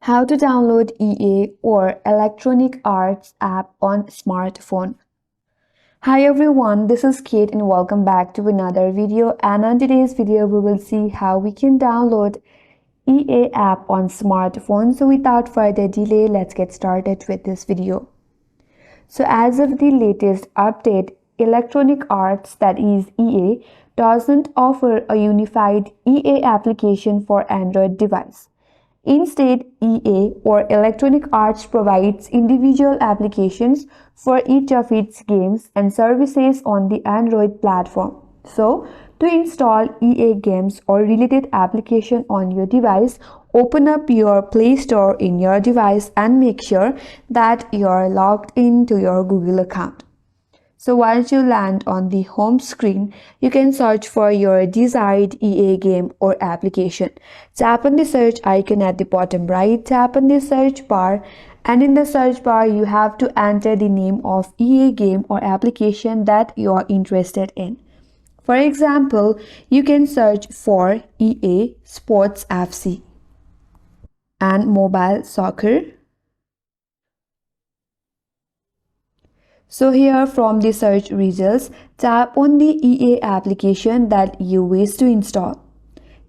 How to download EA or Electronic Arts app on smartphone. Hi everyone, this is Kate and welcome back to another video, and on today's video we will see how we can download EA app on smartphone. So without further delay, let's get started with this video. So as of the latest update, Electronic Arts, that is EA, doesn't offer a unified EA application for Android device. Instead, EA or Electronic Arts provides individual applications for each of its games and services on the Android platform. So, to install EA games or related application on your device, open up your Play Store in your device and make sure that you are logged into your Google account. So once you land on the home screen, you can search for your desired EA game or application. Tap on the search icon at the bottom right, tap on the search bar, and in the search bar you have to enter the name of EA game or application that you are interested in. For example, you can search for EA Sports FC and Mobile Soccer. So here from the search results, tap on the EA application that you wish to install.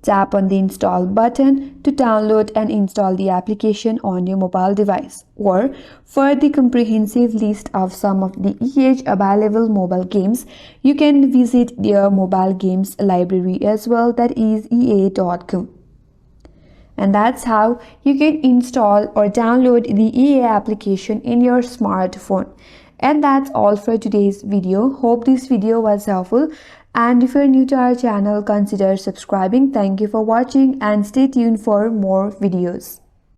Tap on the install button to download and install the application on your mobile device. Or for the comprehensive list of some of the EA available mobile games, you can visit their mobile games library as well, that is ea.com. And that's how you can install or download the EA application in your smartphone. And that's all for today's video. Hope this video was helpful, and if you're new to our channel, consider subscribing. Thank you for watching and stay tuned for more videos.